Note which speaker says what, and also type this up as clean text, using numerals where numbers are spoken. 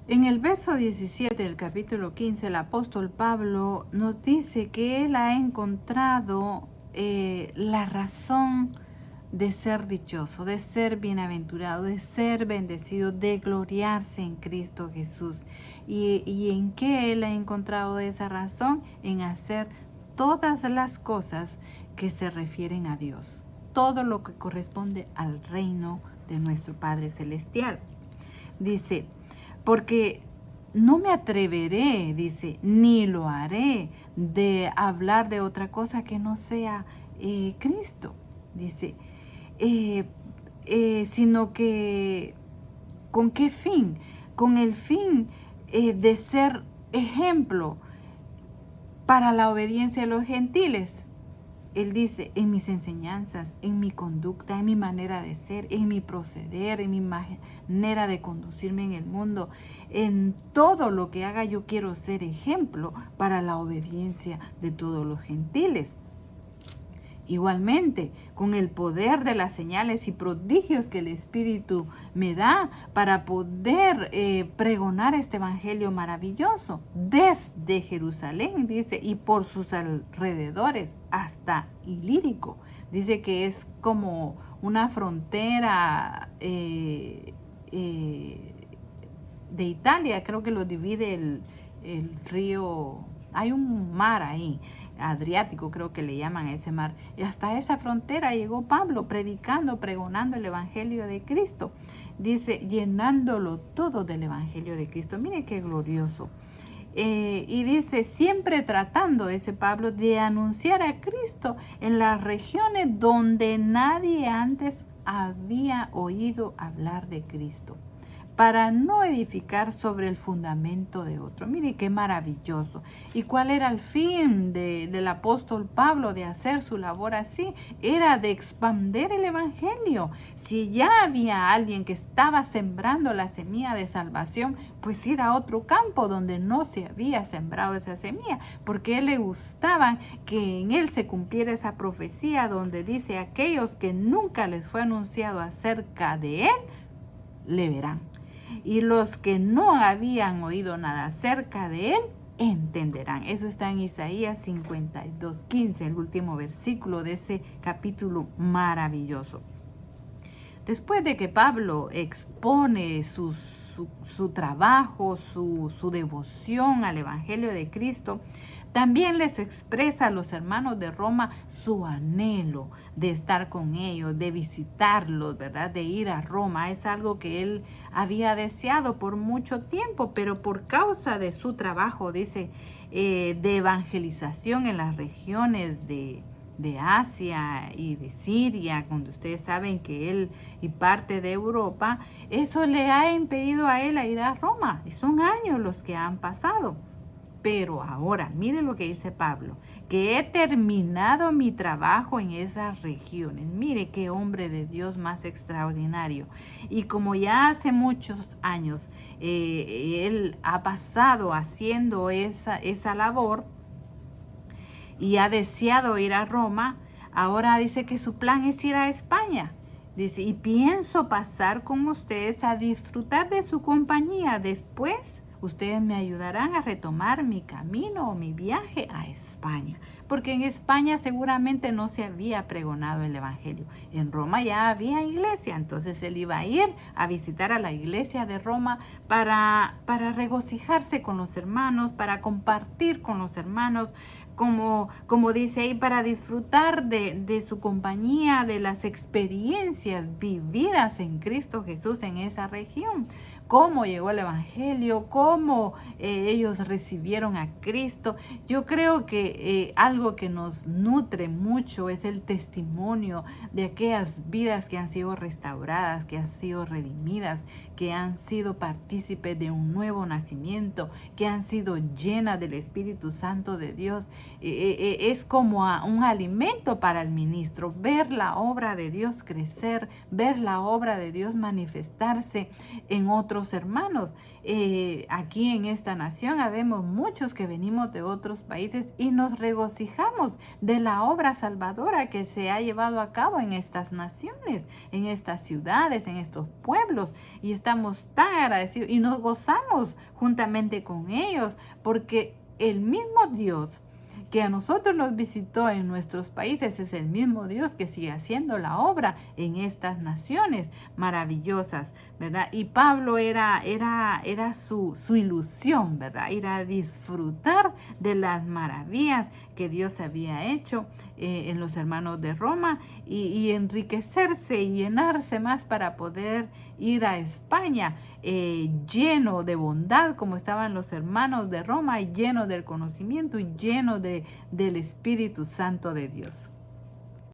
Speaker 1: En el verso 17 del capítulo 15, el apóstol Pablo nos dice que él ha encontrado la razón de ser dichoso, de ser bienaventurado, de ser bendecido, de gloriarse en Cristo Jesús. ¿Y en qué él ha encontrado esa razón? En hacer todas las cosas que se refieren a Dios, todo lo que corresponde al reino de nuestro Padre Celestial. Dice, porque no me atreveré, dice, ni lo haré de hablar de otra cosa que no sea Cristo. Dice, sino que, ¿con qué fin? Con el fin de ser ejemplo para la obediencia de los gentiles. Él dice, en mis enseñanzas, en mi conducta, en mi manera de ser, en mi proceder, en mi manera de conducirme en el mundo, en todo lo que haga yo quiero ser ejemplo para la obediencia de todos los gentiles. Igualmente, con el poder de las señales y prodigios que el Espíritu me da para poder pregonar este evangelio maravilloso desde Jerusalén, dice, y por sus alrededores hasta Ilírico. Dice que es como una frontera de Italia, creo que lo divide el río, hay un mar ahí, Adriático creo que le llaman a ese mar, y hasta esa frontera llegó Pablo predicando, pregonando el evangelio de Cristo, dice, llenándolo todo del evangelio de Cristo. Mire qué glorioso. Y dice, siempre tratando ese Pablo de anunciar a Cristo en las regiones donde nadie antes había oído hablar de Cristo, para no edificar sobre el fundamento de otro. Mire qué maravilloso. ¿Y cuál era el fin del apóstol Pablo de hacer su labor así? Era de expandir el evangelio. Si ya había alguien que estaba sembrando la semilla de salvación, pues ir a otro campo donde no se había sembrado esa semilla, porque a él le gustaba que en él se cumpliera esa profecía donde dice, aquellos que nunca les fue anunciado acerca de él, le verán. Y los que no habían oído nada acerca de él, entenderán. Eso está en Isaías 52:15, el último versículo de ese capítulo maravilloso. Después de que Pablo expone su trabajo, su devoción al Evangelio de Cristo, también les expresa a los hermanos de Roma su anhelo de estar con ellos, de visitarlos, ¿verdad? De ir a Roma. Es algo que él había deseado por mucho tiempo, pero por causa de su trabajo, dice, de evangelización en las regiones de Asia y de Siria, cuando ustedes saben que él y parte de Europa, eso le ha impedido a él a ir a Roma. Y son años los que han pasado. Pero ahora, mire lo que dice Pablo, que he terminado mi trabajo en esas regiones. Mire qué hombre de Dios más extraordinario. Y como ya hace muchos años él ha pasado haciendo esa labor y ha deseado ir a Roma, ahora dice que su plan es ir a España. Dice, y pienso pasar con ustedes a disfrutar de su compañía. Después ustedes me ayudarán a retomar mi camino o mi viaje a España, porque en España seguramente no se había pregonado el evangelio. En Roma ya había iglesia, entonces él iba a ir a visitar a la iglesia de Roma para regocijarse con los hermanos, para compartir con los hermanos, como dice ahí, para disfrutar de su compañía, de las experiencias vividas en Cristo Jesús en esa región. Cómo llegó el evangelio, cómo ellos recibieron a Cristo. Yo creo que algo que nos nutre mucho es el testimonio de aquellas vidas que han sido restauradas, que han sido redimidas, que han sido partícipes de un nuevo nacimiento, que han sido llenas del Espíritu Santo de Dios. Es como un alimento para el ministro, ver la obra de Dios crecer, ver la obra de Dios manifestarse en otros nuestros hermanos. Aquí en esta nación habemos muchos que venimos de otros países y nos regocijamos de la obra salvadora que se ha llevado a cabo en estas naciones, en estas ciudades, en estos pueblos, y estamos tan agradecidos y nos gozamos juntamente con ellos, porque el mismo Dios que a nosotros nos visitó en nuestros países es el mismo Dios que sigue haciendo la obra en estas naciones maravillosas, ¿verdad? Y Pablo era su ilusión, ¿verdad? Ir a disfrutar de las maravillas que Dios había hecho en los hermanos de Roma y enriquecerse y llenarse más para poder ir a España lleno de bondad como estaban los hermanos de Roma, lleno del conocimiento y lleno del Espíritu Santo de Dios.